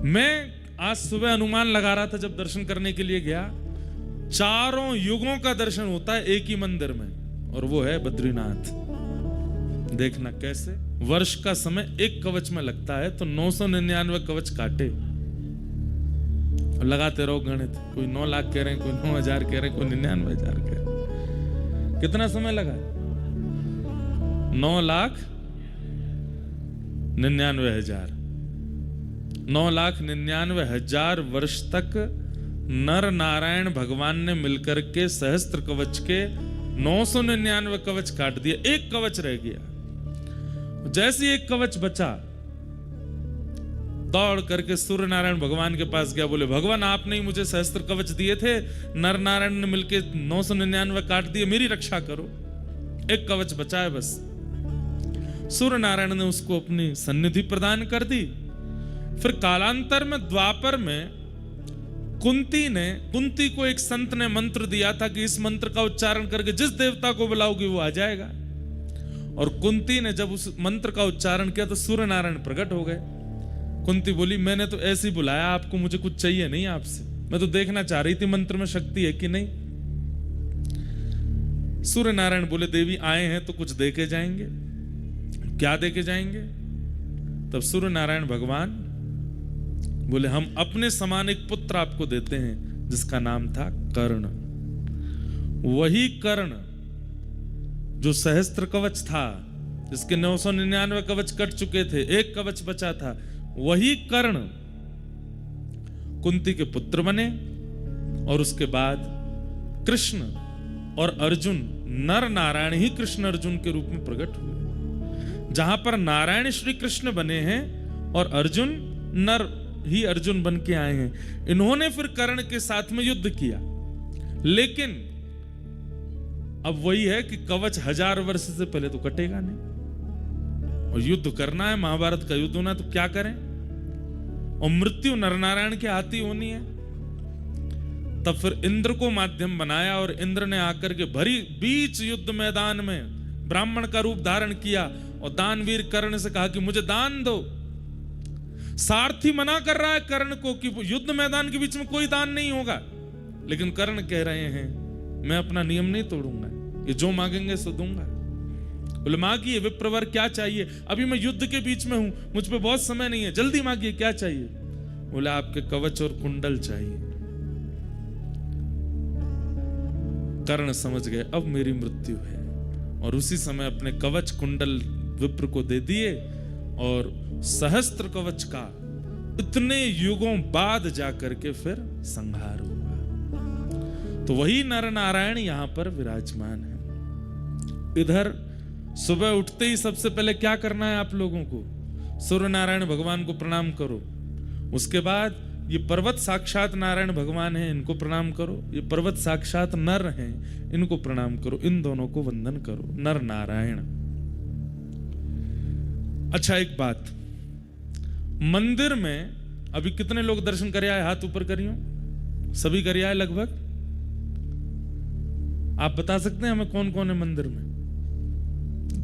मैं आज सुबह अनुमान लगा रहा था जब दर्शन करने के लिए गया, चारों युगों का दर्शन होता है एक ही मंदिर में, और वो है बद्रीनाथ। देखना कैसे वर्ष का समय एक कवच में लगता है, तो 999 कवच काटे और लगाते रहो गणित। कोई 9 लाख कह रहे हैं, कोई 9,000 कह रहे हैं, कोई 99,000 कह रहे हैं। कितना समय लगा? 9,99,000। 9,99,000 वर्ष तक नर नारायण भगवान ने मिलकर के सहस्त्र कवच के 999 कवच काट दिए, एक कवच रह गया। जैसे एक कवच बचा, दौड़ करके सूर्य नारायण भगवान के पास गया, बोले भगवान आपने ही मुझे सहस्त्र कवच दिए थे, नर नारायण ने मिलके 999 काट दिए, मेरी रक्षा करो, एक कवच बचा है बस। सूर्य नारायण ने उसको अपनी सन्निधि प्रदान कर दी। फिर कालांतर में द्वापर में कुंती को एक संत ने मंत्र दिया था कि इस मंत्र का उच्चारण करके जिस देवता को बुलाओगी वो आ जाएगा। और कुंती ने जब उस मंत्र का उच्चारण किया तो सूर्य नारायण प्रकट हो गए। कुंती बोली मैंने तो ऐसे ही बुलाया आपको, मुझे कुछ चाहिए नहीं आपसे, मैं तो देखना चाह रही थी मंत्र में शक्ति है कि नहीं। सूर्य नारायण बोले देवी आए हैं तो कुछ देके जाएंगे। क्या देके जाएंगे? तब सूर्य नारायण भगवान बोले हम अपने समान एक पुत्र आपको देते हैं जिसका नाम था कर्ण। वही कर्ण जो सहस्त्र कवच था, जिसके 999 कवच कट चुके थे, एक कवच बचा था, वही कर्ण कुंती के पुत्र बने। और उसके बाद कृष्ण और अर्जुन, नर नारायण ही कृष्ण अर्जुन के रूप में प्रकट हुए। जहां पर नारायण श्री कृष्ण बने हैं और अर्जुन नर ही अर्जुन बन के आए हैं। इन्होंने फिर कर्ण के साथ में युद्ध किया, लेकिन अब वही है कि कवच 1000 वर्ष से पहले तो कटेगा नहीं, और युद्ध करना है, महाभारत का युद्ध होना, तो क्या करें? और मृत्यु नर नारायण के हाथ ही होनी है। तब फिर इंद्र को माध्यम बनाया और इंद्र ने आकर के भरी बीच युद्ध मैदान में ब्राह्मण का रूप धारण किया और दानवीर कर्ण से कहा कि मुझे दान दो। सारथी मना कर रहा है कर्ण को कि युद्ध मैदान के बीच में कोई दान नहीं होगा, लेकिन कर्ण कह रहे हैं मैं अपना नियम नहीं तोड़ूंगा, ये जो मांगेंगे सो दूंगा। बोले मांगिए विप्रवर, क्या चाहिए? अभी मैं युद्ध के बीच में हूं, मुझ पे बहुत समय नहीं है, जल्दी मांगिए, क्या चाहिए? बोले आपके कवच और कुंडल चाहिए। कर्ण समझ गए अब मेरी मृत्यु है, और उसी समय अपने कवच कुंडल विप्र को दे दिए, और सहस्त्र कवच का इतने युगों बाद जाकर के फिर संहार हुआ। तो वही नर नारायण यहां पर विराजमान है। इधर सुबह उठते ही सबसे पहले क्या करना है आप लोगों को? सूर्य नारायण भगवान को प्रणाम करो। उसके बाद ये पर्वत साक्षात नारायण भगवान है, इनको प्रणाम करो। ये पर्वत साक्षात नर हैं, इनको प्रणाम करो। इन दोनों को वंदन करो, नर नारायण। अच्छा एक बात, मंदिर में अभी कितने लोग दर्शन कर आए? हाथ ऊपर करियो। सभी कर आए लगभग? आप बता सकते हैं हमें कौन कौन है मंदिर में?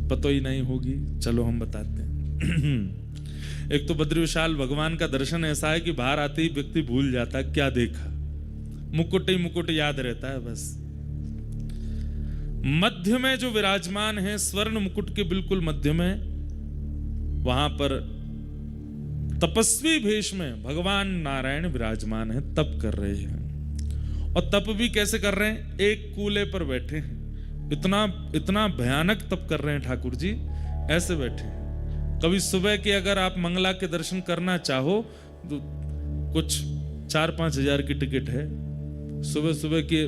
पता ही नहीं होगी, चलो हम बताते हैं। एक तो बद्री विशाल भगवान का दर्शन ऐसा है कि बाहर आते ही व्यक्ति भूल जाता है क्या देखा, मुकुट ही मुकुट याद रहता है बस। मध्य में जो विराजमान है, स्वर्ण मुकुट के बिल्कुल मध्य में, वहां पर तपस्वी भेष में भगवान नारायण विराजमान है, तप कर रहे हैं। और तप भी कैसे कर रहे हैं? एक कूले पर बैठे हैं। इतना भयानक तप कर रहे हैं ठाकुर जी, ऐसे बैठे हैं। कभी सुबह के अगर आप मंगला के दर्शन करना चाहो तो कुछ 4-5 हजार की टिकट है। सुबह सुबह के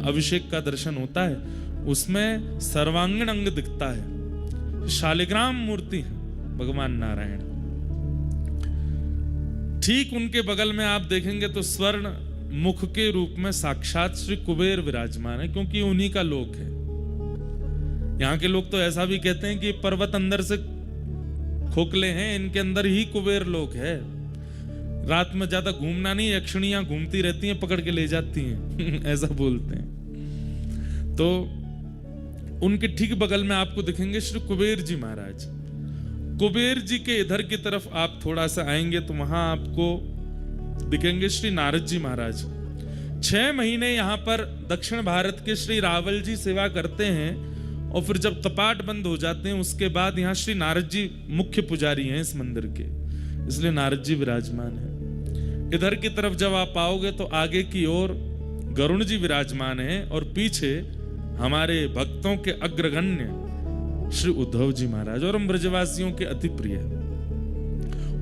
अभिषेक का दर्शन होता है, उसमें सर्वांगीण अंग दिखता है, शालिग्राम मूर्ति है भगवान नारायण। ठीक उनके बगल में आप देखेंगे तो स्वर्ण मुख के रूप में साक्षात श्री कुबेर विराजमान है, क्योंकि उन्हीं का लोक है। यहाँ के लोग तो ऐसा भी कहते हैं कि पर्वत अंदर से खोखले हैं, इनके अंदर ही कुबेर लोक है। रात में ज्यादा घूमना नहीं, यक्षिणियां घूमती रहती हैं, पकड़ के ले जाती हैं ऐसा बोलते हैं। तो उनके ठीक बगल में आपको दिखेंगे श्री कुबेर जी महाराज। कुबेर जी के इधर की तरफ आप थोड़ा सा आएंगे तो वहां आपको दिखेंगे श्री नारद जी महाराज। 6 महीने यहाँ पर दक्षिण भारत के श्री रावल जी सेवा करते हैं और फिर जब कपाट बंद हो जाते हैं उसके बाद यहाँ श्री नारद जी मुख्य पुजारी हैं इस मंदिर के, इसलिए नारद जी विराजमान हैं। इधर की तरफ जब आप आओगे तो आगे की ओर गरुण जी विराजमान हैं और पीछे हमारे भक्तों के अग्रगण्य श्री उद्धव जी महाराज और हम ब्रजवासियों के अति प्रिय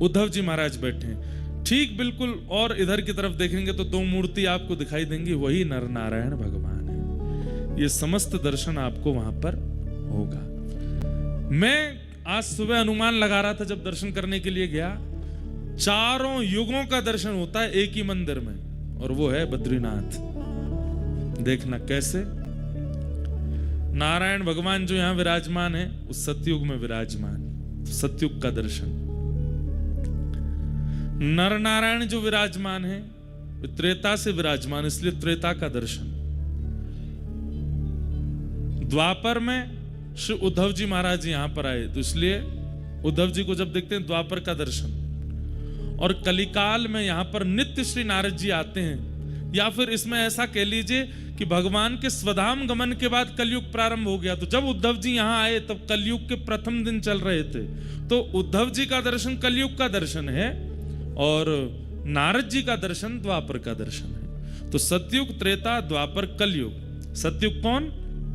उद्धव जी महाराज बैठे हैं ठीक बिल्कुल। और इधर की तरफ देखेंगे तो 2 मूर्ति आपको दिखाई देंगी, वही नर नारायण भगवान है। ये समस्त दर्शन आपको वहां पर होगा। मैं आज सुबह अनुमान लगा रहा था जब दर्शन करने के लिए गया, 4 युगों का दर्शन होता है एक ही मंदिर में, और वो है बद्रीनाथ। देखना कैसे नारायण भगवान जो यहां विराजमान है उस सतयुग में विराजमान, तो सतयुग का दर्शन। नर नारायण जो विराजमान है त्रेता से विराजमान, इसलिए त्रेता का दर्शन। द्वापर में श्री उद्धव जी महाराज यहां पर आए तो इसलिए उद्धव जी को जब देखते हैं द्वापर का दर्शन। और कलिकाल में यहां पर नित्य श्री नारद जी आते हैं, या फिर इसमें ऐसा कह लीजिए कि भगवान के स्वधाम गमन के बाद कलयुग प्रारंभ हो गया। तो जब उद्धव जी यहां आए तब कलयुग के प्रथम दिन चल रहे थे, तो उद्धव जी का दर्शन कलयुग का दर्शन है और नारद जी का दर्शन द्वापर का दर्शन है। तो सतयुग, त्रेता, द्वापर, कलयुग। सतयुग कौन?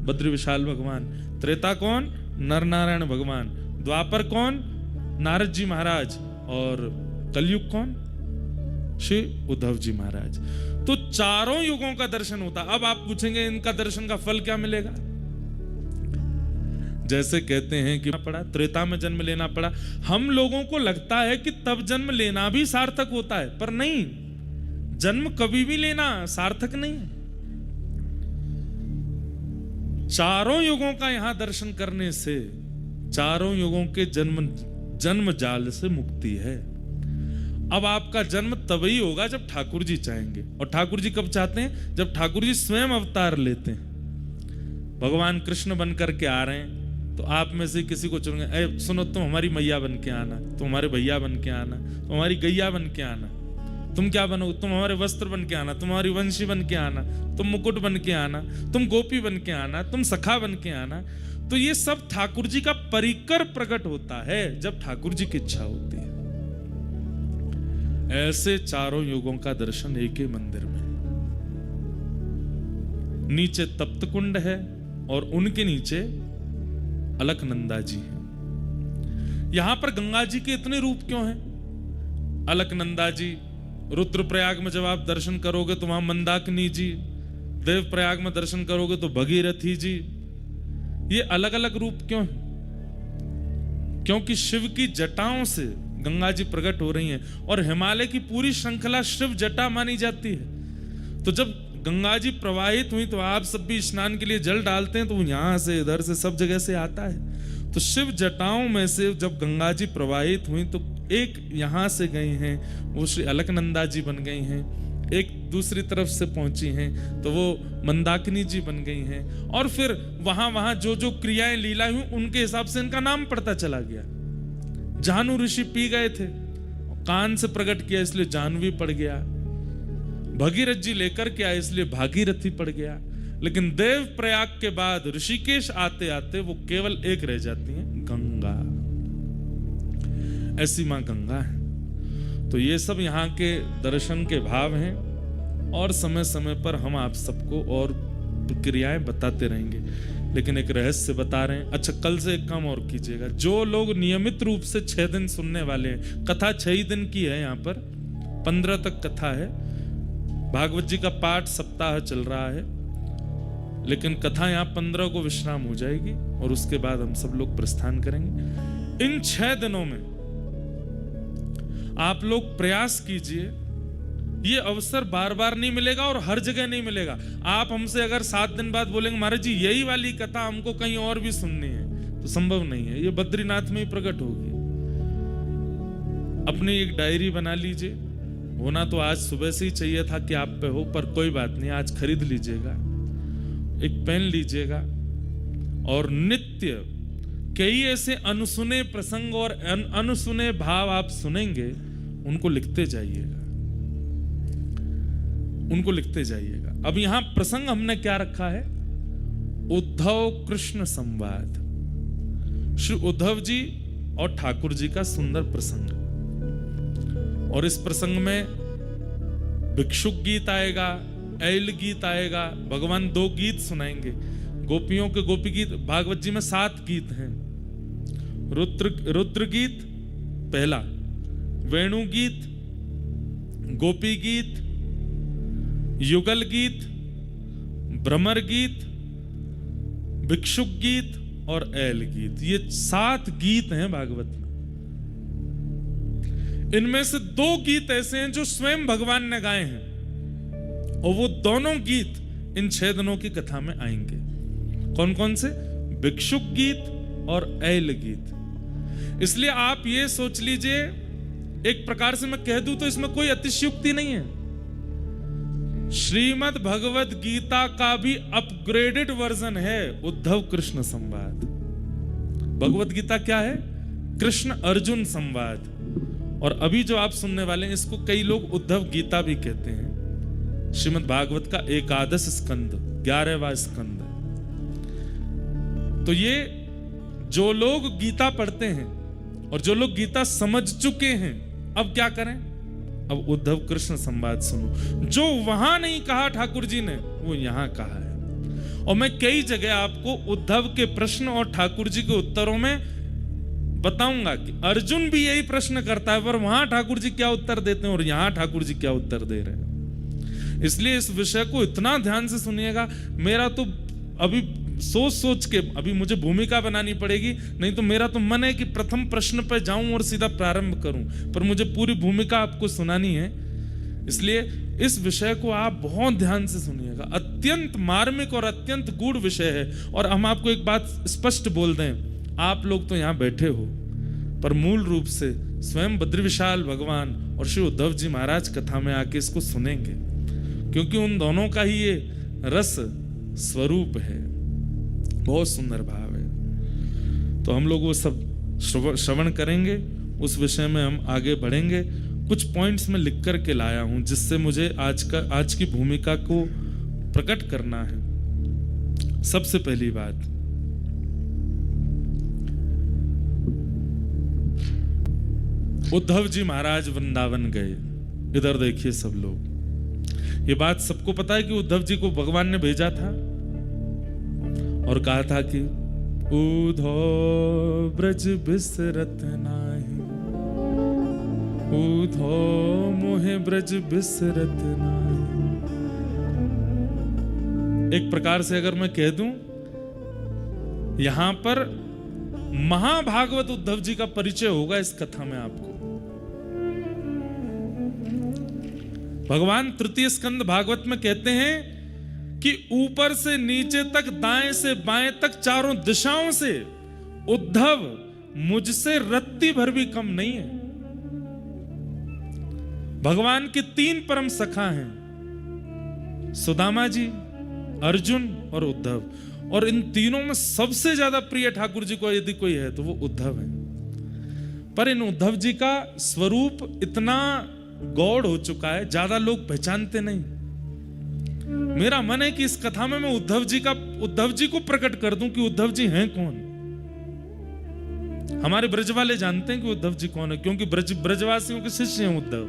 बद्री विशाल भगवान। त्रेता कौन? नर नारायण भगवान। द्वापर कौन? नारद जी महाराज। और कलयुग कौन? श्री उद्धव जी महाराज। तो 4 युगों का दर्शन होता। अब आप पूछेंगे इनका दर्शन का फल क्या मिलेगा? जैसे कहते हैं कि पड़ा त्रेता में जन्म लेना पड़ा, हम लोगों को लगता है कि तब जन्म लेना भी सार्थक होता है, पर नहीं, जन्म कभी भी लेना सार्थक नहीं है। 4 युगों का यहां दर्शन करने से 4 युगों के जन्म जाल से मुक्ति है। अब आपका जन्म तभी होगा जब ठाकुर जी चाहेंगे, और ठाकुर जी कब चाहते हैं? जब ठाकुर जी स्वयं अवतार लेते हैं। भगवान कृष्ण बन करके आ रहे हैं तो आप में से किसी को चुनेंगे, ए सुनो तुम हमारी मैया बन के आना, तुम हमारे भैया बन के आना, तुम हमारी गैया बन के आना। तुम क्या बनोगे? तुम हमारे वस्त्र बन के आना, तुम हमारी वंशी बन के आना, तुम मुकुट बन के आना, तुम गोपी बन के आना, तुम सखा बन के आना। तो ये सब ठाकुर जी का परिकर प्रकट होता है जब ठाकुर जी की इच्छा होती है। ऐसे 4 युगों का दर्शन एक ही मंदिर में। नीचे तप्त कुंड है और उनके नीचे अलकनंदा जी है। यहां पर गंगा जी के इतने रूप क्यों हैं? अलकनंदा जी, रुद्रप्रयाग में जब आप दर्शन करोगे तो वहां मंदाकिनी जी, देवप्रयाग में दर्शन करोगे तो भगीरथी जी। ये अलग अलग रूप क्यों हैं? क्योंकि शिव की जटाओं से गंगा जी प्रकट हो रही हैं और हिमालय की पूरी श्रृंखला शिव जटा मानी जाती है। तो जब गंगा जी प्रवाहित हुई तो आप सब भी स्नान के लिए जल डालते हैं, तो यहां से इधर से सब जगह से आता है। तो शिव जटाओं में से जब गंगा जी प्रवाहित हुई तो एक यहां से गई हैं, वो श्री अलकनंदा जी बन गई हैं। एक दूसरी तरफ से पहुंची हैं तो वो मंदाकिनी जी बन गई हैं। और फिर वहां वहां जो जो क्रियाएं लीला हुई उनके हिसाब से इनका नाम पड़ता चला गया। जानु ऋषि पी गए थे, कान से प्रकट किया इसलिए जानवी पड़ गया। भगीरथ जी लेकर के आए इसलिए भागीरथी पड़ गया। लेकिन देव प्रयाग के बाद ऋषिकेश आते आते वो केवल एक रह जाती हैं, गंगा। ऐसी मां गंगा है। तो ये सब यहाँ के दर्शन के भाव हैं और समय समय पर हम आप सबको और क्रियाएं बताते रहेंगे। लेकिन एक रहस्य बता रहे हैं। अच्छा, कल से एक काम और कीजिएगा, जो लोग नियमित रूप से 6 दिन सुनने वाले हैं, कथा 6 ही दिन की है, यहाँ पर 15 तक कथा है। भागवत जी का पाठ सप्ताह चल रहा है, लेकिन कथा यहाँ 15 को विश्राम हो जाएगी और उसके बाद हम सब लोग प्रस्थान करेंगे। इन 6 दिनों में आप लोग प्रयास कीजिए, ये अवसर बार बार नहीं मिलेगा और हर जगह नहीं मिलेगा। आप हमसे अगर 7 दिन बाद बोलेंगे महाराज जी यही वाली कथा हमको कहीं और भी सुननी है, तो संभव नहीं है। ये बद्रीनाथ में ही प्रकट होगी। अपनी एक डायरी बना लीजिए। होना तो आज सुबह से ही चाहिए था कि आप पे हो, पर कोई बात नहीं, आज खरीद लीजिएगा। एक पेन लीजिएगा और नित्य कई ऐसे अनसुने प्रसंग और अनसुने भाव आप सुनेंगे, उनको लिखते जाइएगा, उनको लिखते जाइएगा। अब यहां प्रसंग हमने क्या रखा है? उद्धव कृष्ण संवाद। श्री उद्धव जी और ठाकुर जी का सुंदर प्रसंग, और इस प्रसंग में भिक्षुक गीत आएगा, ऐल गीत आएगा, भगवान 2 गीत सुनाएंगे। गोपियों के गोपी गीत भागवत जी में 7 गीत हैं। रुद्र गीत पहला, वेणु गीत, गोपी गीत, युगल गीत, भ्रमर गीत, भिक्षुक गीत और ऐल गीत। ये 7 गीत हैं भागवत में। इनमें से 2 गीत ऐसे हैं जो स्वयं भगवान ने गाए हैं, और वो दोनों गीत इन 6 दिनों की कथा में आएंगे। कौन कौन से? भिक्षुक गीत और ऐल गीत। इसलिए आप ये सोच लीजिए, एक प्रकार से मैं कह दूं तो इसमें कोई अतिशयोक्ति नहीं है। श्रीमद् भगवद गीता का भी अपग्रेडेड वर्जन है उद्धव कृष्ण संवाद। भगवद गीता क्या है? कृष्ण अर्जुन संवाद। और अभी जो आप सुनने वाले हैं, इसको कई लोग उद्धव गीता भी कहते हैं। श्रीमद् भागवत का 11 स्कंद, 11वां स्कंद। तो ये जो लोग गीता पढ़ते हैं और जो लोग गीता समझ चुके हैं, अब क्या करें? अब उद्धव कृष्ण संवाद सुनो। जो वहां नहीं कहा ठाकुर जी ने, वो यहां कहा है। और मैं कई जगह आपको उद्धव के प्रश्न और ठाकुर जी के उत्तरों में बताऊंगा कि अर्जुन भी यही प्रश्न करता है, पर वहां ठाकुर जी क्या उत्तर देते हैं और यहां ठाकुर जी क्या उत्तर दे रहे हैं। इसलिए इस विषय को इतना ध्यान से सुनिएगा। मेरा तो अभी सोच के अभी मुझे भूमिका बनानी पड़ेगी, नहीं तो मेरा तो मन है कि प्रथम प्रश्न पर जाऊं और सीधा प्रारंभ करूं, पर मुझे पूरी भूमिका आपको सुनानी है। इसलिए इस विषय को आप बहुत ध्यान से सुनिएगा। अत्यंत मार्मिक और अत्यंत गूढ़ विषय है। और हम आपको एक बात स्पष्ट बोल दें, आप लोग तो यहां बैठे हो, पर मूल रूप से स्वयं बद्रीविशाल भगवान और श्री उद्धव जी महाराज कथा में आके इसको सुनेंगे, क्योंकि उन दोनों का ही ये रस स्वरूप है। बहुत सुंदर भाव है। तो हम लोग वो सब श्रवण करेंगे, उस विषय में हम आगे बढ़ेंगे। कुछ पॉइंट्स में लिख कर के लाया हूं, जिससे मुझे आज की भूमिका को प्रकट करना है। सबसे पहली बात, उद्धव जी महाराज वृंदावन गए। इधर देखिए सब लोग, ये बात सबको पता है कि उद्धव जी को भगवान ने भेजा था और कहा था कि उद्धव ब्रज बिसरत नाही, उद्धव मोहे ब्रज बिसरत नाही। एक प्रकार से अगर मैं कह दूं, यहां पर महाभागवत उद्धव जी का परिचय होगा इस कथा में आपको। भगवान तृतीय स्कंद भागवत में कहते हैं कि ऊपर से नीचे तक, दाएं से बाएं तक, चारों दिशाओं से उद्धव मुझसे रत्ती भर भी कम नहीं है। भगवान के 3 परम सखा हैं, सुदामा जी, अर्जुन और उद्धव। और इन तीनों में सबसे ज्यादा प्रिय ठाकुर जी को यदि कोई है तो वो उद्धव है। पर इन उद्धव जी का स्वरूप इतना गौड़ हो चुका है, ज्यादा लोग पहचानते नहीं। मेरा मन है कि इस कथा में मैं उद्धव जी को प्रकट कर दूं कि उद्धव जी हैं कौन। हमारे ब्रज वाले जानते हैं कि उद्धव जी कौन है, क्योंकि ब्रजवासियों के शिष्य हैं उद्धव,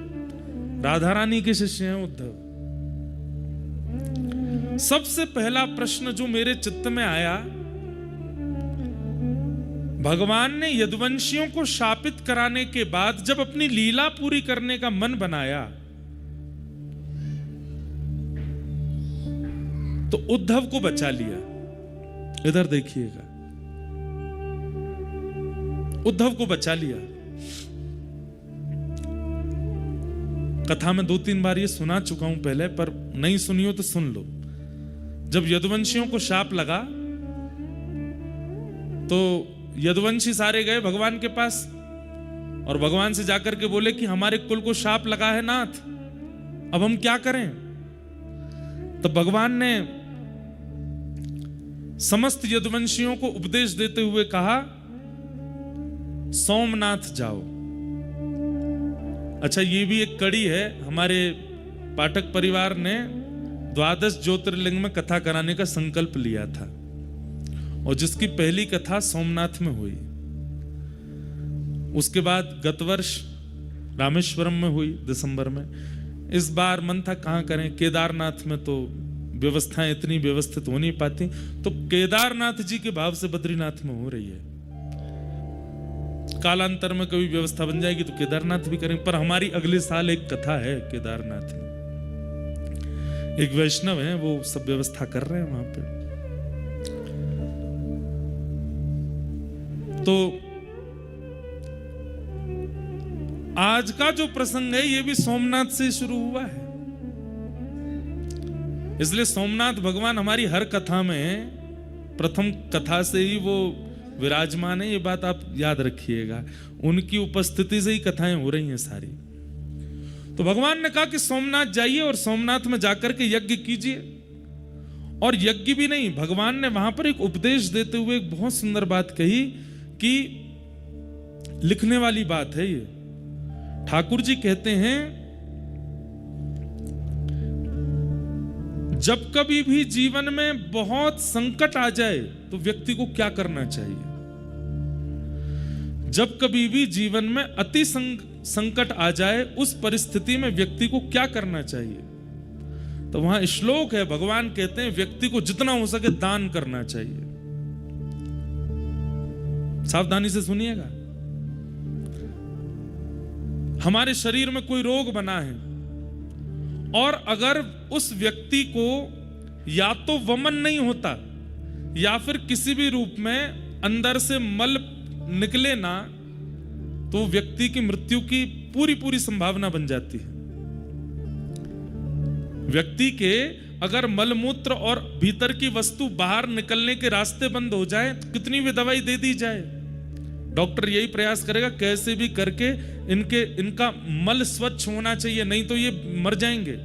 राधा रानी के शिष्य हैं उद्धव। सबसे पहला प्रश्न जो मेरे चित्त में आया, भगवान ने यदुवंशियों को शापित कराने के बाद जब अपनी लीला पूरी करने का मन बनाया, तो उद्धव को बचा लिया। इधर देखिएगा, उद्धव को बचा लिया। कथा में 2-3 बार ये सुना चुका हूं पहले, पर नहीं सुनी हो तो सुन लो। जब यदुवंशियों को शाप लगा तो यदुवंशी सारे गए भगवान के पास और भगवान से जाकर के बोले कि हमारे कुल को शाप लगा है नाथ, अब हम क्या करें। तो भगवान ने समस्त यदुवंशियों को उपदेश देते हुए कहा सोमनाथ जाओ। अच्छा, ये भी एक कड़ी है, हमारे पाठक परिवार ने 12 ज्योतिर्लिंग में कथा कराने का संकल्प लिया था और जिसकी पहली कथा सोमनाथ में हुई। उसके बाद गत वर्ष रामेश्वरम में हुई दिसंबर में। इस बार मन था कहां करें, केदारनाथ में तो व्यवस्थाएं इतनी व्यवस्थित हो नहीं पाती, तो केदारनाथ जी के भाव से बद्रीनाथ में हो रही है। कालांतर में कभी व्यवस्था बन जाएगी तो केदारनाथ भी करेंगे, पर हमारी अगले साल एक कथा है केदारनाथ में। एक वैष्णव है, वो सब व्यवस्था कर रहे हैं वहां पे। तो आज का जो प्रसंग है ये भी सोमनाथ से शुरू हुआ है, इसलिए सोमनाथ भगवान हमारी हर कथा में प्रथम कथा से ही वो विराजमान है, ये बात आप याद रखिएगा। उनकी उपस्थिति से ही कथाएं हो रही हैं सारी। तो भगवान ने कहा कि सोमनाथ जाइए और सोमनाथ में जाकर के यज्ञ कीजिए। और यज्ञ भी नहीं, भगवान ने वहां पर एक उपदेश देते हुए एक बहुत सुंदर बात कही कि लिखने वाली बात है ये। ठाकुर जी कहते हैं, जब कभी भी जीवन में बहुत संकट आ जाए तो व्यक्ति को क्या करना चाहिए। जब कभी भी जीवन में अति संकट आ जाए उस परिस्थिति में व्यक्ति को क्या करना चाहिए। तो वहां श्लोक है, भगवान कहते हैं व्यक्ति को जितना हो सके दान करना चाहिए। सावधानी से सुनिएगा। हमारे शरीर में कोई रोग बना है और अगर उस व्यक्ति को या तो वमन नहीं होता या फिर किसी भी रूप में अंदर से मल निकले ना, तो व्यक्ति की मृत्यु की पूरी संभावना बन जाती है। व्यक्ति के अगर मलमूत्र और भीतर की वस्तु बाहर निकलने के रास्ते बंद हो जाए तो कितनी भी दवाई दे दी जाए, डॉक्टर यही प्रयास करेगा कैसे भी करके इनका मल स्वच्छ होना चाहिए, नहीं तो ये मर जाएंगे।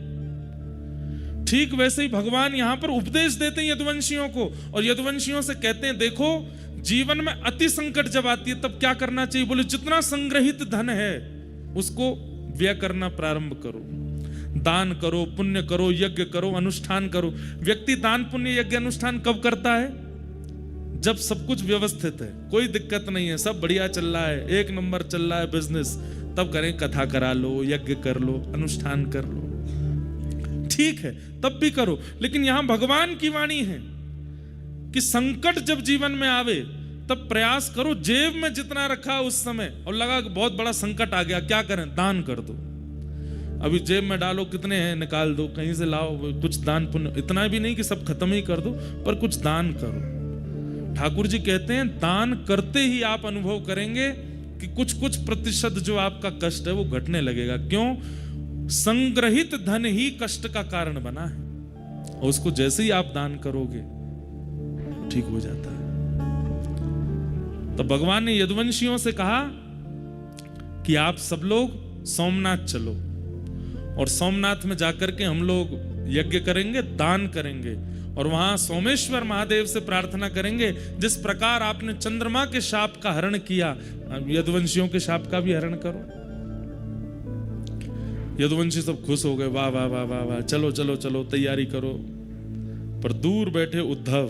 ठीक वैसे ही भगवान यहां पर उपदेश देते हैं यदुवंशियों को, और यदुवंशियों से कहते हैं देखो जीवन में अति संकट जब आती है तब क्या करना चाहिए। बोले जितना संग्रहित धन है उसको व्यय करना प्रारंभ करो, दान करो, पुण्य करो, यज्ञ करो, अनुष्ठान करो। व्यक्ति दान पुण्य यज्ञ अनुष्ठान कब करता है? जब सब कुछ व्यवस्थित है, कोई दिक्कत नहीं है, सब बढ़िया चल रहा है, एक नंबर चल रहा है बिजनेस, तब करें, कथा करा लो, यज्ञ कर लो, अनुष्ठान कर लो, ठीक है, तब भी करो। लेकिन यहां भगवान की वाणी है कि संकट जब जीवन में आवे तब प्रयास करो, जेब में जितना रखा उस समय और लगा कि बहुत बड़ा संकट आ गया, क्या करें? दान कर दो। अभी जेब में डालो, कितने हैं निकाल दो, कहीं से लाओ, कुछ दान पुण्य, इतना भी नहीं कि सब खत्म ही कर दो, पर कुछ दान करो। ठाकुर जी कहते हैं दान करते ही आप अनुभव करेंगे कि कुछ प्रतिशत जो आपका कष्ट है वो घटने लगेगा। क्यों? संग्रहित धन ही कष्ट का कारण बना है, और उसको जैसे ही आप दान करोगे ठीक हो जाता है। तो भगवान ने यदुवंशियों से कहा कि आप सब लोग सोमनाथ चलो और सोमनाथ में जाकर के हम लोग यज्ञ करेंगे, दान करेंगे और वहां सोमेश्वर महादेव से प्रार्थना करेंगे। जिस प्रकार आपने चंद्रमा के शाप का हरण किया, यदुवंशियों के शाप का भी हरण करो। यदुवंशी सब खुश हो गए, वाह वाह वाह वाह वाह, चलो चलो चलो तैयारी करो। पर दूर बैठे उद्धव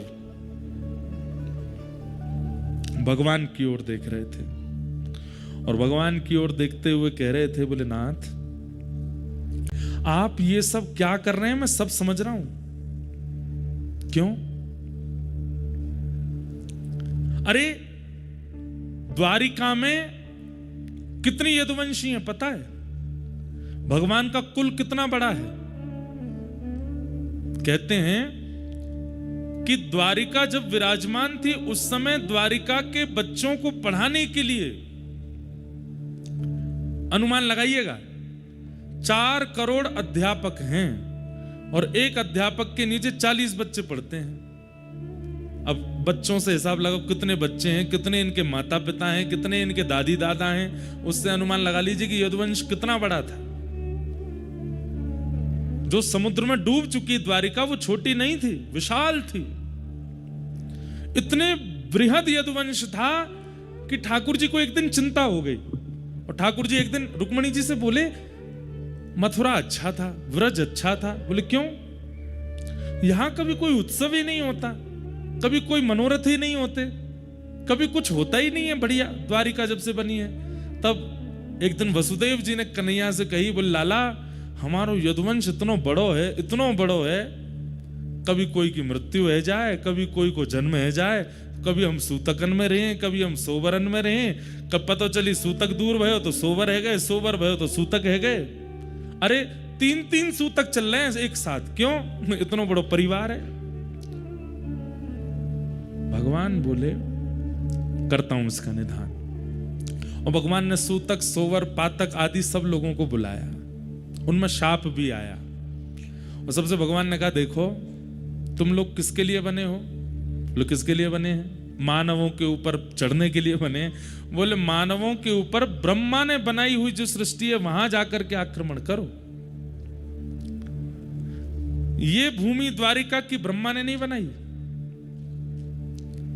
भगवान की ओर देख रहे थे और भगवान की ओर देखते हुए कह रहे थे, बोले नाथ आप ये सब क्या कर रहे हैं, मैं सब समझ रहा हूं। क्यों? अरे द्वारिका में कितनी यदुवंशी हैं पता है? भगवान का कुल कितना बड़ा है? कहते हैं कि द्वारिका जब विराजमान थी उस समय द्वारिका के बच्चों को पढ़ाने के लिए, अनुमान लगाइएगा, 4 करोड़ अध्यापक हैं और एक अध्यापक के नीचे 40 बच्चे पढ़ते हैं। अब बच्चों से हिसाब लगाओ कितने बच्चे हैं, कितने इनके माता पिता हैं, कितने इनके दादी दादा हैं, उससे अनुमान लगा लीजिए कि यदुवंश कितना बड़ा था। जो समुद्र में डूब चुकी द्वारिका वो छोटी नहीं थी, विशाल थी। इतने बृहद यदुवंश था कि ठाकुर जी को एक दिन चिंता हो गई और ठाकुर जी एक दिन रुक्मणी जी से बोले, मथुरा अच्छा था, व्रज अच्छा था। बोले क्यों? यहां कभी कोई उत्सव ही नहीं होता, कभी कोई मनोरथ ही नहीं होते, कभी कुछ होता ही नहीं है बढ़िया। द्वारिका जब से बनी है तब एक दिन वसुदेव जी ने कन्हैया से कही, बोले लाला हमारो यदुवंश इतनो बड़ो है, कभी कोई की मृत्यु है जाए, कभी कोई को जन्म है जाए, कभी हम सूतकन में रहे, कभी हम सोवरन में रहे, कब पता चली सूतक दूर भयो तो सोवर है गए, सोवर भयो तो सूतक है गए। अरे 3 सूतक चल रहे हैं एक साथ, क्यों? इतना बड़ा परिवार है। भगवान बोले करता हूं इसका निधान। और भगवान ने सूतक, सोवर, पातक आदि सब लोगों को बुलाया, उनमें शाप भी आया। और सबसे भगवान ने कहा, देखो तुम लोग किसके लिए बने हो? लोग किसके लिए बने हैं? मानवों के ऊपर चढ़ने के लिए बने। बोले मानवों के ऊपर ब्रह्मा ने बनाई हुई जो सृष्टि है वहां जाकर के आक्रमण करो। ये भूमि द्वारिका की ब्रह्मा ने नहीं बनाई,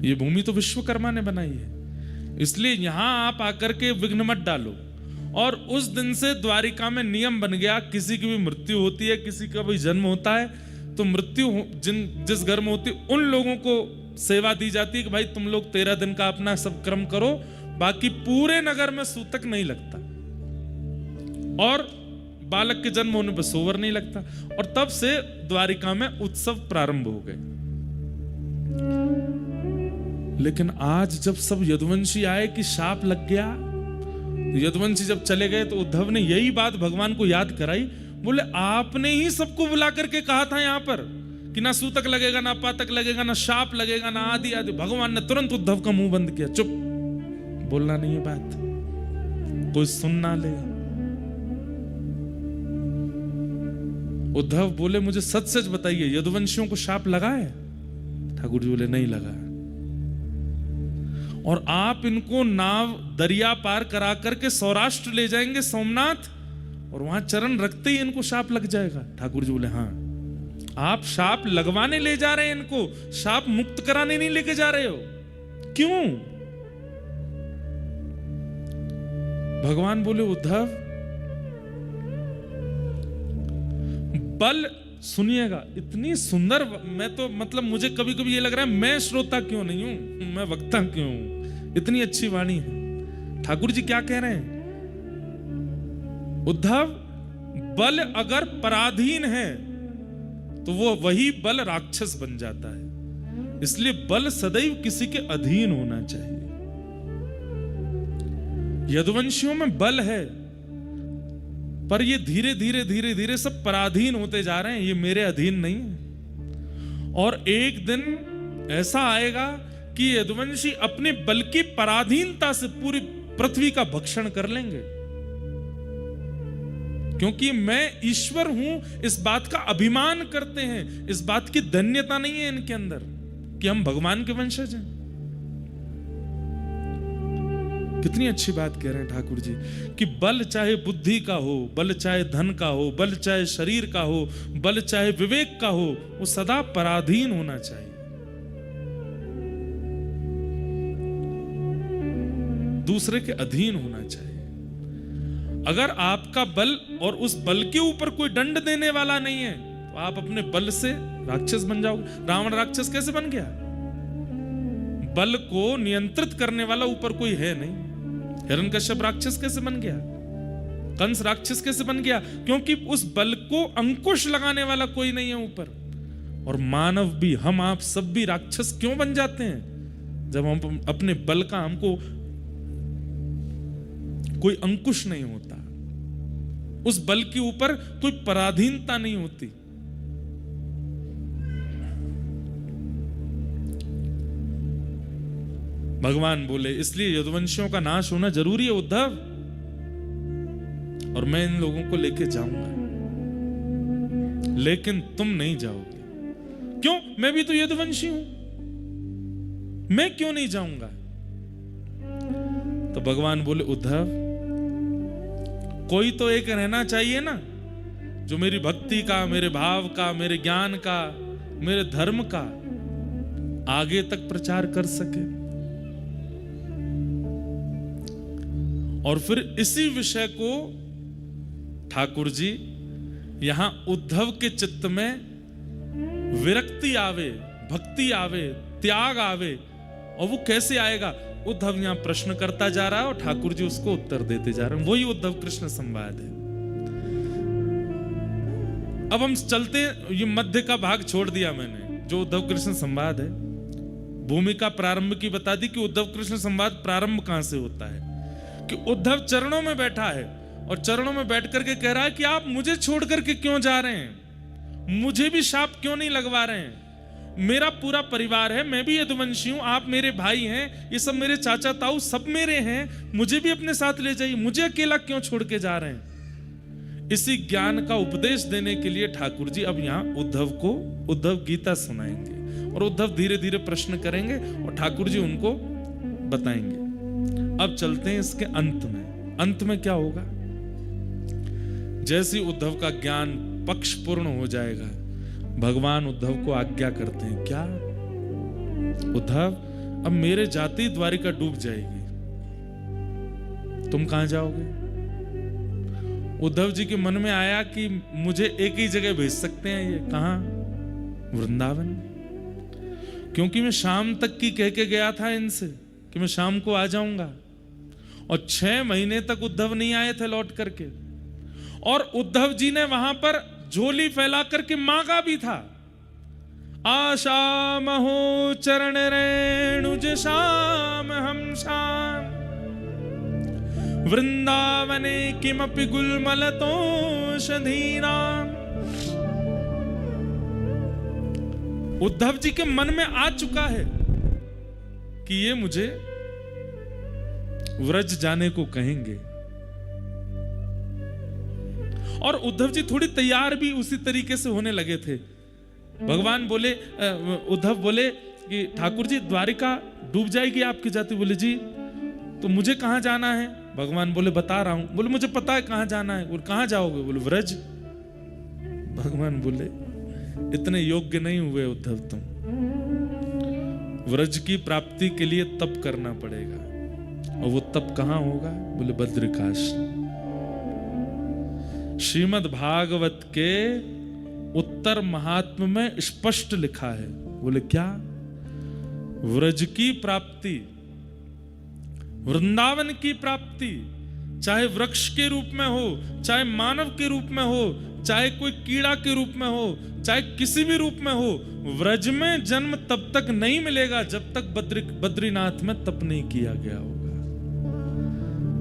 ये भूमि तो विश्वकर्मा ने बनाई है, इसलिए यहां आप आकर के विघ्न मत डालो। और उस दिन से द्वारिका में नियम बन गया, किसी की भी मृत्यु होती है, किसी का भी जन्म होता है तो मृत्यु जिस घर में होती है उन लोगों को सेवा दी जाती है कि भाई तुम लोग 13 दिन का अपना सब कर्म करो, बाकी पूरे नगर में सूतक नहीं लगता और बालक के जन्म होने पर सोवर नहीं लगता। और तब से द्वारिका में उत्सव प्रारंभ हो गए। लेकिन आज जब सब यदुवंशी आए कि शाप लग गया, यदुवंशी जब चले गए तो उद्धव ने यही बात भगवान को याद कराई। बोले आपने ही सबको बुला करके कहा था यहां पर कि ना सूतक लगेगा, ना पातक लगेगा, ना शाप लगेगा, ना आदि आदि। भगवान ने तुरंत उद्धव का मुंह बंद किया, चुप, बोलना नहीं है बात, कोई सुन ना ले। उद्धव बोले मुझे सच सच बताइए, यदुवंशियों को शाप लगा है? ठाकुर जी बोले नहीं लगा। और आप इनको नाव दरिया पार करा करके सौराष्ट्र ले जाएंगे, सोमनाथ, और वहां चरण रखते ही इनको शाप लग जाएगा? ठाकुर जी बोले हाँ, आप शाप लगवाने ले जा रहे हैं, इनको शाप मुक्त कराने नहीं लेके जा रहे हो। क्यों? भगवान बोले उद्धव बल, सुनिएगा, इतनी सुंदर, मैं तो मतलब मुझे कभी कभी ये लग रहा है मैं श्रोता क्यों नहीं हूं, मैं वक्ता क्यों हूं, इतनी अच्छी वाणी है। ठाकुर जी क्या कह रहे हैं? उद्धव बल अगर पराधीन है तो वो वही बल राक्षस बन जाता है, इसलिए बल सदैव किसी के अधीन होना चाहिए। यदुवंशियों में बल है पर ये धीरे धीरे सब पराधीन होते जा रहे हैं, ये मेरे अधीन नहीं है। और एक दिन ऐसा आएगा कि यदुवंशी अपने बल की पराधीनता से पूरी पृथ्वी का भक्षण कर लेंगे, क्योंकि मैं ईश्वर हूं इस बात का अभिमान करते हैं, इस बात की धन्यता नहीं है इनके अंदर कि हम भगवान के वंशज हैं। कितनी अच्छी बात कह रहे हैं ठाकुर जी कि बल चाहे बुद्धि का हो, बल चाहे धन का हो, बल चाहे शरीर का हो, बल चाहे विवेक का हो, वो सदा पराधीन होना चाहिए, दूसरे के अधीन होना चाहिए। अगर आपका बल और उस बल के ऊपर कोई दंड देने वाला नहीं है तो आप अपने बल से राक्षस बन जाओगे। रावण राक्षस कैसे बन गया? बल को नियंत्रित करने वाला ऊपर कोई है नहीं। हिरण्यकश्यप राक्षस कैसे बन गया? कंस राक्षस कैसे बन गया? क्योंकि उस बल को अंकुश लगाने वाला कोई नहीं है ऊपर। और मानव भी, हम आप सब भी राक्षस क्यों बन जाते हैं? जब हम अपने बल का, हमको कोई अंकुश नहीं होता, उस बल के ऊपर कोई पराधीनता नहीं होती। भगवान बोले इसलिए यदुवंशियों का नाश होना जरूरी है उद्धव, और मैं इन लोगों को लेके जाऊंगा, लेकिन तुम नहीं जाओगे। क्यों? मैं भी तो यदुवंशी हूं, मैं क्यों नहीं जाऊंगा? तो भगवान बोले उद्धव कोई तो एक रहना चाहिए ना जो मेरी भक्ति का, मेरे भाव का, मेरे ज्ञान का, मेरे धर्म का आगे तक प्रचार कर सके। और फिर इसी विषय को ठाकुर जी यहां उद्धव के चित्त में विरक्ति आवे, भक्ति आवे, त्याग आवे। और वो कैसे आएगा? उद्धव यहां प्रश्न करता जा रहा है और ठाकुर जी उसको उत्तर देते जा रहे हैं। वही उद्धव कृष्ण संवाद है। अब हम चलते हैं, ये मध्य का भाग छोड़ दिया मैंने, जो उद्धव कृष्ण संवाद है। भूमिका प्रारंभ की बता दी कि उद्धव कृष्ण संवाद प्रारंभ कहां से होता है, कि उद्धव चरणों में बैठा है और चरणों में बैठ करके कह रहा है कि आप मुझे छोड़ करके क्यों जा रहे हैं, मुझे भी शाप क्यों नहीं लगवा रहे हैं, मेरा पूरा परिवार है, मैं भी यदुवंशी हूं, आप मेरे भाई हैं, ये सब मेरे चाचा ताऊ सब मेरे हैं, मुझे भी अपने साथ ले जाइए, मुझे अकेला क्यों छोड़ के जा रहे हैं। इसी ज्ञान का उपदेश देने के लिए ठाकुर जी अब यहां उद्धव को उद्धव गीता सुनाएंगे और उद्धव धीरे धीरे प्रश्न करेंगे और ठाकुर जी उनको बताएंगे। अब चलते हैं इसके अंत में। अंत में क्या होगा? जैसे उद्धव का ज्ञान पक्ष पूर्ण हो जाएगा, भगवान उद्धव को आज्ञा करते हैं, क्या उद्धव, अब मेरे जाति द्वारिका डूब जाएगी, तुम कहां जाओगे? उद्धव जी के मन में आया कि मुझे एक ही जगह भेज सकते हैं, ये कहां? वृंदावन। क्योंकि मैं शाम तक की कह के गया था इनसे कि मैं शाम को आ जाऊंगा, और 6 महीने तक उद्धव नहीं आए थे लौट करके। और उद्धव जी ने वहां पर झोली फैला करके मांगा भी था, आशा महो चरण रेणुज श्याम हम श्याम वृंदावने किमपि गुलमलतोषधीनाम। उद्धव जी के मन में आ चुका है कि ये मुझे व्रज जाने को कहेंगे, और उद्धव जी थोड़ी तैयार भी उसी तरीके से होने लगे थे। भगवान बोले, उद्धव बोले कि ठाकुर जी द्वारिका डूब जाएगी आपकी जाति। बोले जी तो मुझे कहां जाना है? भगवान बोले बता रहा हूं। बोले मुझे पता है कहां जाना है। बोले कहां जाओगे? बोले व्रज। भगवान बोले इतने योग्य नहीं हुए उद्धव तुम, व्रज की प्राप्ति के लिए तप करना पड़ेगा। और वो तप कहां होगा? बोले बद्रिकाश्रम। श्रीमद् भागवत के उत्तर महात्म्य में स्पष्ट लिखा है। बोले क्या? व्रज की प्राप्ति, वृंदावन की प्राप्ति, चाहे वृक्ष के रूप में हो, चाहे मानव के रूप में हो, चाहे कोई कीड़ा के रूप में हो, चाहे किसी भी रूप में हो, व्रज में जन्म तब तक नहीं मिलेगा जब तक बद्रीनाथ में तप नहीं किया गया होगा।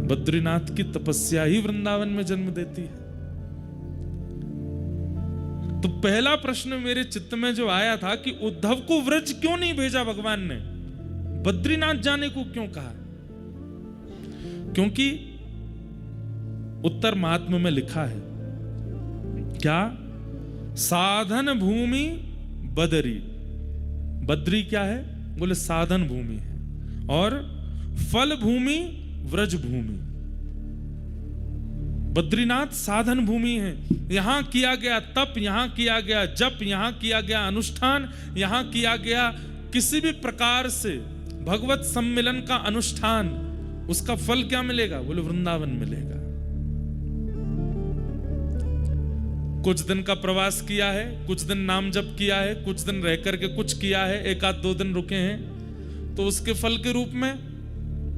बद्रीनाथ की तपस्या ही वृंदावन में जन्म देती है। तो पहला प्रश्न मेरे चित्त में जो आया था कि उद्धव को व्रज क्यों नहीं भेजा भगवान ने, बद्रीनाथ जाने को क्यों कहा? क्योंकि उत्तर महात्म्य में लिखा है क्या? साधन भूमि बदरी। बद्री क्या है? बोले साधन भूमि है, और फल भूमि व्रज भूमि। बद्रीनाथ साधन भूमि है, यहां किया गया तप, यहां किया गया जप, यहां किया गया अनुष्ठान, यहां किया गया किसी भी प्रकार से भगवत सम्मिलन का अनुष्ठान, उसका फल क्या मिलेगा? बोले वृंदावन मिलेगा। कुछ दिन का प्रवास किया है, कुछ दिन नाम जप किया है, कुछ दिन रह करके कुछ किया है, 1-2 दिन रुके हैं, तो उसके फल के रूप में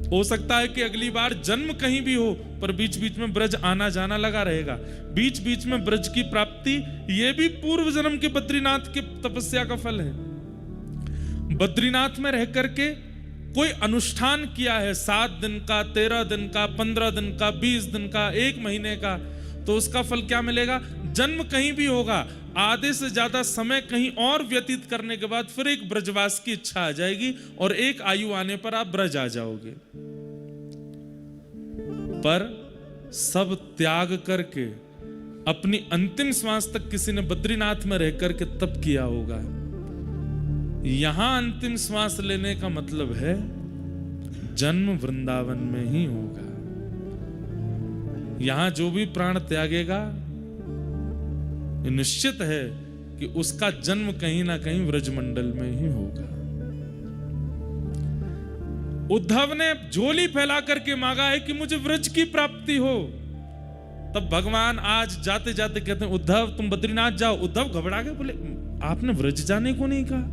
हो सकता है कि अगली बार जन्म कहीं भी हो, पर बीच बीच में ब्रज आना जाना लगा रहेगा। बीच बीच में ब्रज की प्राप्ति, यह भी पूर्व जन्म के बद्रीनाथ के तपस्या का फल है। बद्रीनाथ में रह करके कोई अनुष्ठान किया है, 7 दिन का, 13 दिन का, 15 दिन का, 20 दिन का, 1 महीने का, तो उसका फल क्या मिलेगा? जन्म कहीं भी होगा, आधे से ज्यादा समय कहीं और व्यतीत करने के बाद फिर एक ब्रजवास की इच्छा आ जाएगी और एक आयु आने पर आप ब्रज आ जाओगे। पर सब त्याग करके अपनी अंतिम श्वास तक किसी ने बद्रीनाथ में रह करके तप किया होगा। यहां अंतिम श्वास लेने का मतलब है जन्म वृंदावन में ही होगा। यहां जो भी प्राण त्यागेगा, निश्चित है कि उसका जन्म कहीं ना कहीं व्रजमंडल में ही होगा। उद्धव ने झोली फैला करके मांगा है कि मुझे व्रज की प्राप्ति हो। तब भगवान आज जाते जाते कहते हैं उद्धव तुम बद्रीनाथ जाओ। उद्धव घबरा गए, बोले आपने व्रज जाने को नहीं कहा,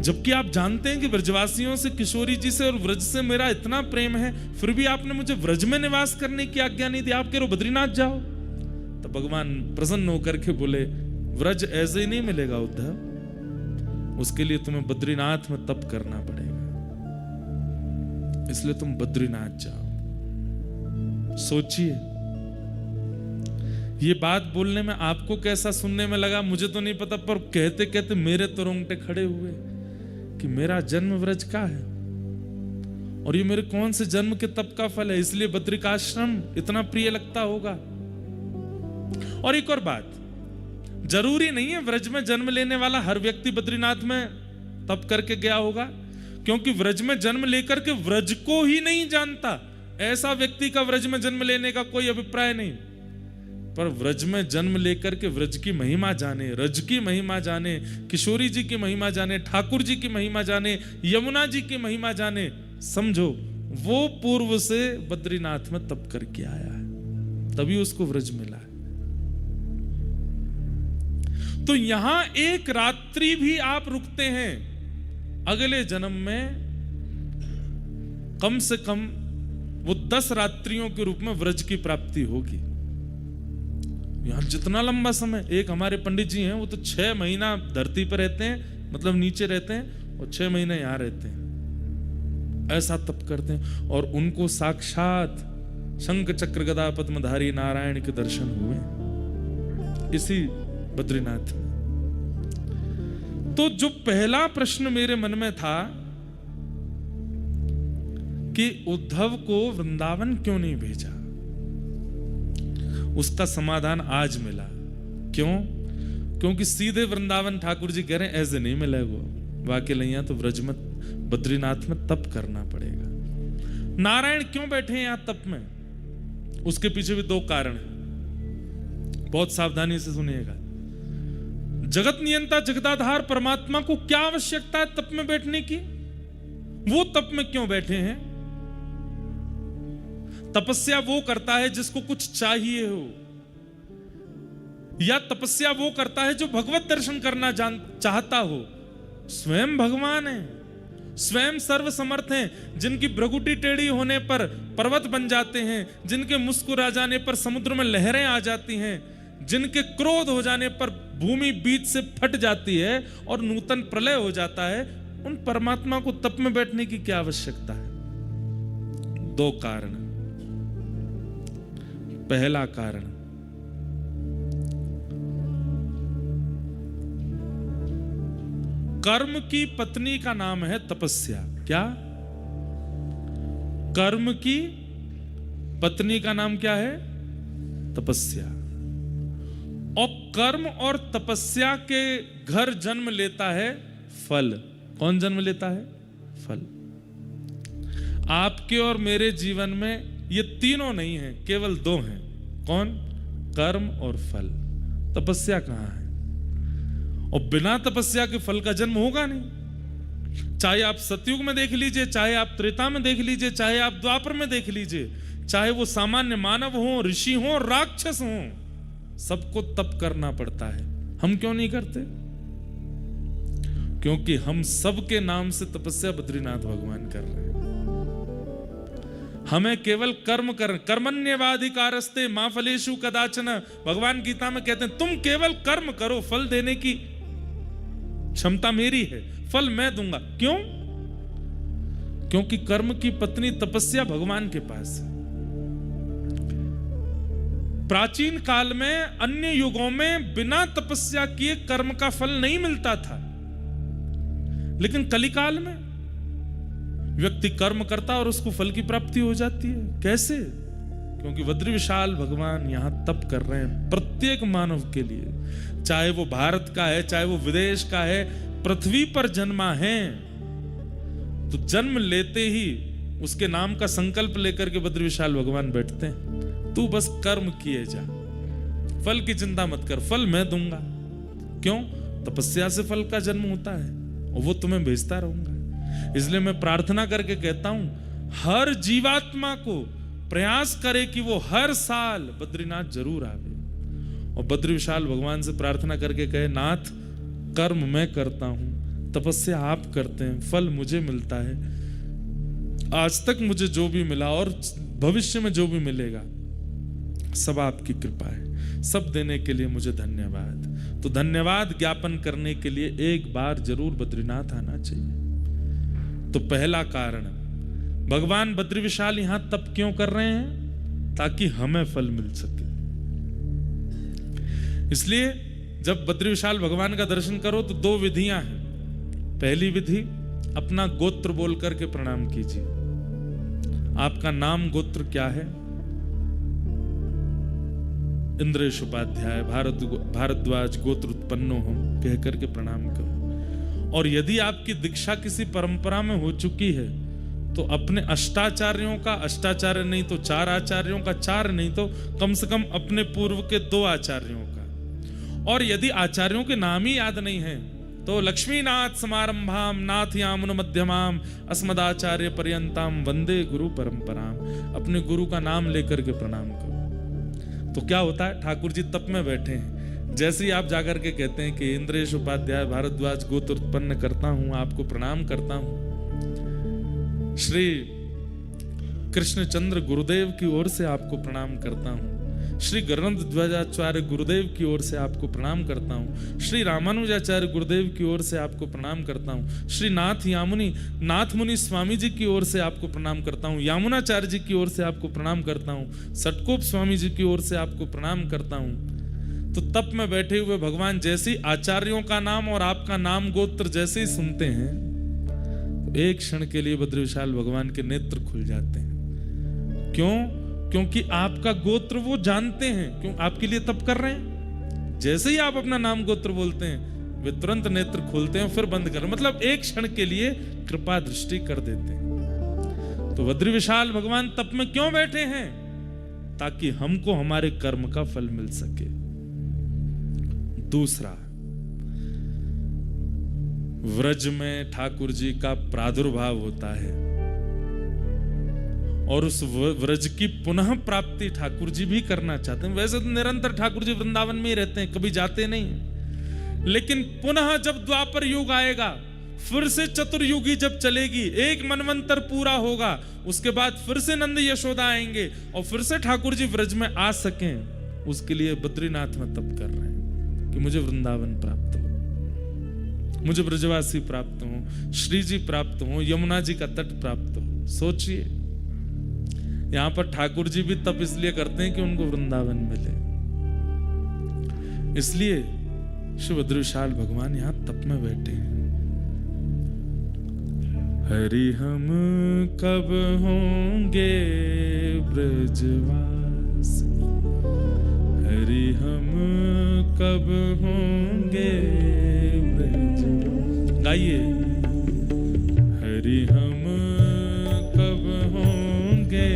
जबकि आप जानते हैं कि ब्रजवासियों से, किशोरी जी से और व्रज से मेरा इतना प्रेम है, फिर भी आपने मुझे व्रज में निवास करने की आज्ञा नहीं दी, आप कह रहे हो बद्रीनाथ जाओ। तो भगवान प्रसन्न होकर के बोले व्रज ऐसे ही नहीं मिलेगा उद्धव, उसके लिए तुम्हें बद्रीनाथ में तप करना पड़ेगा, इसलिए तुम बद्रीनाथ जाओ। सोचिए, ये बात बोलने में आपको कैसा सुनने में लगा मुझे तो नहीं पता, पर कहते कहते मेरे तो रोंगटे खड़े हुए कि मेरा जन्म व्रज का है और ये मेरे कौन से जन्म के तप का फल है, इसलिए बद्रिकाश्रम इतना प्रिय लगता होगा। और एक और बात, जरूरी नहीं है व्रज में जन्म लेने वाला हर व्यक्ति बद्रीनाथ में तप करके गया होगा, क्योंकि व्रज में जन्म लेकर के व्रज को ही नहीं जानता ऐसा व्यक्ति का व्रज में जन्म लेने का कोई अभिप्राय नहीं। पर व्रज में जन्म लेकर के व्रज की महिमा जाने, रज की महिमा जाने, किशोरी जी की महिमा जाने, ठाकुर जी की महिमा जाने, यमुना जी की महिमा जाने, समझो वो पूर्व से बद्रीनाथ में तप करके आया है, तभी उसको व्रज मिला है। तो यहां एक रात्रि भी आप रुकते हैं, अगले जन्म में कम से कम वो 10 रात्रियों के रूप में व्रज की प्राप्ति होगी। यहां जितना लंबा समय, एक हमारे पंडित जी हैं वो तो 6 महीना धरती पर रहते हैं, मतलब नीचे रहते हैं, और 6 महीने यहां रहते हैं, ऐसा तप करते हैं, और उनको साक्षात शंख चक्र गदा पद्मधारी नारायण के दर्शन हुए इसी बद्रीनाथ में। तो जो पहला प्रश्न मेरे मन में था कि उद्धव को वृंदावन क्यों नहीं भेजा, उसका समाधान आज मिला। क्यों? क्योंकि सीधे वृंदावन ठाकुर जी कह रहे हैं ऐसे नहीं मिलेगा, वाकई नहीं तो व्रज में बद्रीनाथ में तप करना पड़ेगा। नारायण क्यों बैठे हैं यहां तप में, उसके पीछे भी 2 कारण हैं, बहुत सावधानी से सुनिएगा। जगत नियंता जगदाधार परमात्मा को क्या आवश्यकता है तप में बैठने की, वो तप में क्यों बैठे हैं? तपस्या वो करता है जिसको कुछ चाहिए हो, या तपस्या वो करता है जो भगवत दर्शन करना चाहता हो। स्वयं भगवान है, स्वयं सर्व समर्थ हैं, जिनकी भ्रगुटी टेढ़ी होने पर पर्वत बन जाते हैं, जिनके मुस्कुरा जाने पर समुद्र में लहरें आ जाती हैं, जिनके क्रोध हो जाने पर भूमि बीच से फट जाती है और नूतन प्रलय हो जाता है, उन परमात्मा को तप में बैठने की क्या आवश्यकता है? 2 कारण। पहला कारण, कर्म की पत्नी का नाम है तपस्या। क्या? कर्म की पत्नी का नाम क्या है? तपस्या। और कर्म और तपस्या के घर जन्म लेता है फल। कौन जन्म लेता है? फल। आपके और मेरे जीवन में ये तीनों नहीं हैं, केवल 2 हैं। कौन? कर्म और फल। तपस्या कहां है? और बिना तपस्या के फल का जन्म होगा नहीं। चाहे आप सतयुग में देख लीजिए, चाहे आप त्रेता में देख लीजिए, चाहे आप द्वापर में देख लीजिए, चाहे वो सामान्य मानव हो, ऋषि हो, राक्षस हो, सबको तप करना पड़ता है। हम क्यों नहीं करते? क्योंकि हम सबके नाम से तपस्या बद्रीनाथ भगवान कर रहे हैं। हमें केवल कर्म कर, कर्मण्येवाधिकारस्ते मा फलेषु कदाचन, भगवान गीता में कहते हैं तुम केवल कर्म करो, फल देने की क्षमता मेरी है, फल मैं दूंगा। क्यों? क्योंकि कर्म की पत्नी तपस्या भगवान के पास है। प्राचीन काल में, अन्य युगों में बिना तपस्या किए कर्म का फल नहीं मिलता था, लेकिन कलिकाल में व्यक्ति कर्म करता और उसको फल की प्राप्ति हो जाती है। कैसे? क्योंकि बद्री विशाल भगवान यहां तप कर रहे हैं प्रत्येक मानव के लिए, चाहे वो भारत का है, चाहे वो विदेश का है, पृथ्वी पर जन्मा है तो जन्म लेते ही उसके नाम का संकल्प लेकर के बद्री विशाल भगवान बैठते हैं। तू बस कर्म किए जा, फल की चिंता मत कर, फल मैं दूंगा। क्यों? तपस्या से फल का जन्म होता है और वो तुम्हें भेजता रहूंगा। इसलिए मैं प्रार्थना करके कहता हूं, हर जीवात्मा को प्रयास करे कि वो हर साल बद्रीनाथ जरूर आवे और बद्री विशाल भगवान से प्रार्थना करके कहे, नाथ कर्म मैं करता हूं, तपस्या आप करते हैं, फल मुझे मिलता है, आज तक मुझे जो भी मिला और भविष्य में जो भी मिलेगा सब आपकी कृपा है, सब देने के लिए मुझे धन्यवाद। तो धन्यवाद ज्ञापन करने के लिए एक बार जरूर बद्रीनाथ आना चाहिए। तो पहला कारण, भगवान बद्री विशाल यहां तप क्यों कर रहे हैं? ताकि हमें फल मिल सके। इसलिए जब बद्री विशाल भगवान का दर्शन करो तो दो विधियां हैं। पहली विधि, अपना गोत्र बोल करके प्रणाम कीजिए। आपका नाम गोत्र क्या है? इंद्रेश उपाध्याय भारद्वाज गोत्र उत्पन्नो हम कह करके प्रणाम करो। और यदि आपकी दीक्षा किसी परंपरा में हो चुकी है तो अपने अष्टाचार्यों का, अष्टाचार्य नहीं तो 4 आचार्यों का, 4 नहीं तो कम से कम अपने पूर्व के 2 आचार्यों का। और यदि आचार्यों के नाम ही याद नहीं है तो लक्ष्मीनाथ समारंभाम नाथयामुन मध्यमाम अस्मदाचार्य पर्यंताम वंदे गुरु परंपराम। अपने गुरु का नाम लेकर के प्रणाम करो। तो क्या होता है, ठाकुर जी तप में बैठे हैं, जैसे ही आप जाकर के कहते हैं कि इंद्रेश उपाध्याय भारद्वाज गोत्र उत्पन्न करता हूं, आपको प्रणाम करता हूं, श्री कृष्णचंद्र गुरुदेव की ओर से आपको प्रणाम करता हूं, श्री गरुड़ ध्वजाचार्य गुरुदेव की ओर से आपको प्रणाम करता हूं, श्री रामानुजाचार्य गुरुदेव की ओर से आपको प्रणाम करता हूं, श्री नाथ मुनि स्वामी जी की ओर से आपको प्रणाम करता हूं, यामुनाचार्य जी की ओर से आपको प्रणाम करता हूं, सटकोप स्वामी जी की ओर से आपको प्रणाम करता हूं। तो तप में बैठे हुए भगवान जैसे ही आचार्यों का नाम और आपका नाम गोत्र जैसे ही सुनते हैं, तो एक क्षण के लिए बद्री विशाल भगवान के नेत्र खुल जाते हैं। क्यों? क्योंकि आपका गोत्र वो जानते हैं, क्यों आपके लिए तप कर रहे हैं। जैसे ही आप अपना नाम गोत्र बोलते हैं, वे तुरंत नेत्र खोलते हैं, फिर बंद कर, मतलब एक क्षण के लिए कृपा दृष्टि कर देते हैं। तो बद्री विशाल भगवान तप में क्यों बैठे हैं? ताकि हमको हमारे कर्म का फल मिल सके। दूसरा, व्रज में ठाकुर जी का प्रादुर्भाव होता है और उस व्रज की पुनः प्राप्ति ठाकुर जी भी करना चाहते हैं। वैसे तो निरंतर ठाकुर जी वृंदावन में ही रहते हैं, कभी जाते नहीं, लेकिन पुनः जब द्वापर युग आएगा, फिर से चतुर्युगी जब चलेगी, एक मनवंतर पूरा होगा, उसके बाद फिर से नंद यशोदा आएंगे और फिर से ठाकुर जी व्रज में आ सकें, उसके लिए बद्रीनाथ में तप कर रहे हैं कि मुझे वृंदावन प्राप्त हो, मुझे ब्रजवासी प्राप्त हो, श्री जी प्राप्त हो, यमुना जी का तट प्राप्त हो। सोचिए, यहां पर ठाकुर जी भी तप इसलिए करते हैं कि उनको वृंदावन मिले। इसलिए श्री बद्री विशाल भगवान यहां तप में बैठे हैं। हरि हम कब होंगे ब्रजवास, हरि हम कब होंगे ब्रजवास। गाइए, हरि हम कब होंगे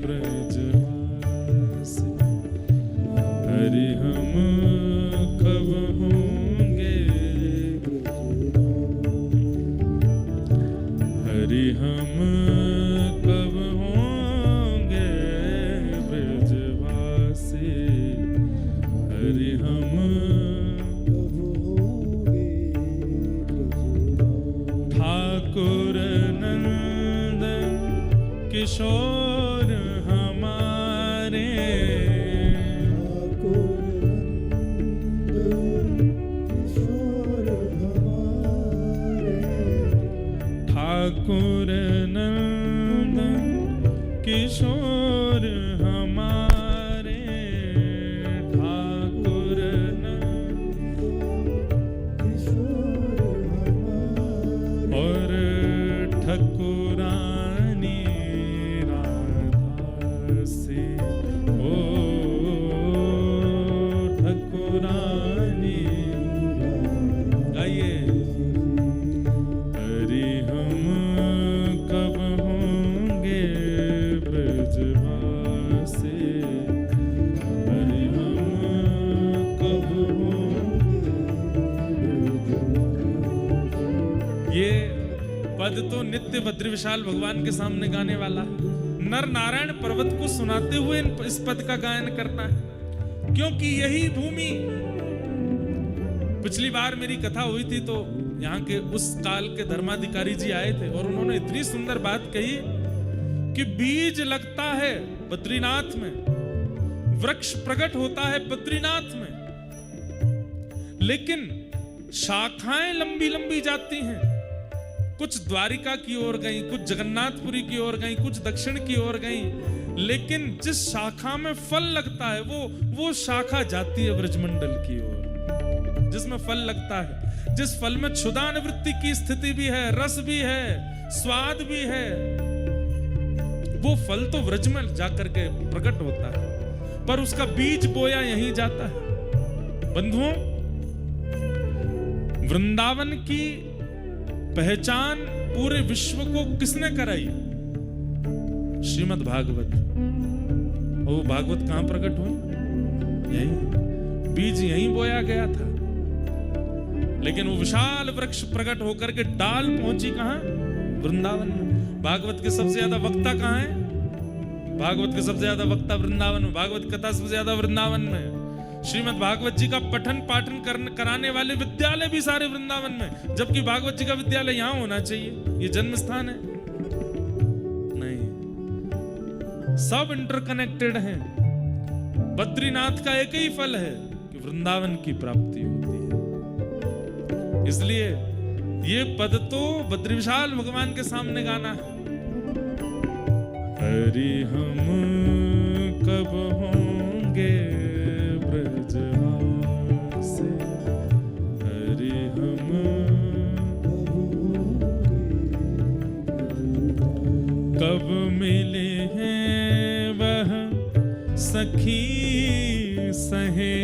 ब्रजवास, हरि हम कब होंगे, हरि हम कब होंगे ब्रजवासी, हरि हम कब होंगे ठाकुर नंद किशोर हमारे, ठाकुर नंद किशोर हमारे, ठाकुर नंद किशोर हमारे, और ठकुरानी रानी पद तो नित्य बद्री विशाल भगवान के सामने गाने वाला है। नर नारायण पर्वत को सुनाते हुए इस पद का गायन करना है, क्योंकि यही भूमि, पिछली बार मेरी कथा हुई थी तो यहाँ के उस काल के धर्माधिकारी जी आए थे और उन्होंने इतनी सुंदर बात कही कि बीज लगता है बद्रीनाथ में, वृक्ष प्रकट होता है बद्रीनाथ में, लेकिन शाखाएं लंबी लंबी जाती हैं। कुछ द्वारिका की ओर गई, कुछ जगन्नाथपुरी की ओर गई, कुछ दक्षिण की ओर गई, लेकिन जिस शाखा में फल लगता है वो शाखा जाती है ब्रजमंडल की ओर, जिसमें फल लगता है, जिस फल में क्षुधा निवृत्ति की स्थिति भी है, रस भी है, स्वाद भी है, वो फल तो व्रज में जाकर के प्रकट होता है, पर उसका बीज बोया यहीं जाता है। बंधुओं, वृंदावन की पहचान पूरे विश्व को किसने कराई? श्रीमद् भागवत। वो भागवत कहां प्रकट हुई? यहीं, बीज यहीं बोया गया था, लेकिन वो विशाल वृक्ष प्रकट होकर के डाल पहुंची कहां? वृंदावन में। भागवत के सबसे ज्यादा वक्ता कहां है? भागवत के सबसे ज्यादा वक्ता वृंदावन में, भागवत कथा सबसे ज्यादा वृंदावन में। श्रीमद् भागवत जी का पठन पाठन कराने वाले विद्यालय भी सारे वृंदावन में, जबकि भागवत जी का विद्यालय यहां होना चाहिए, ये जन्म स्थान है। नहीं, सब इंटरकनेक्टेड हैं। बद्रीनाथ का एक ही फल है कि वृंदावन की प्राप्ति होती है। इसलिए ये पद तो बद्री विशाल भगवान के सामने गाना है। हरि हम कब होंगे ब्रजवासी, हरि हम कब मिले हैं वह सखी सहे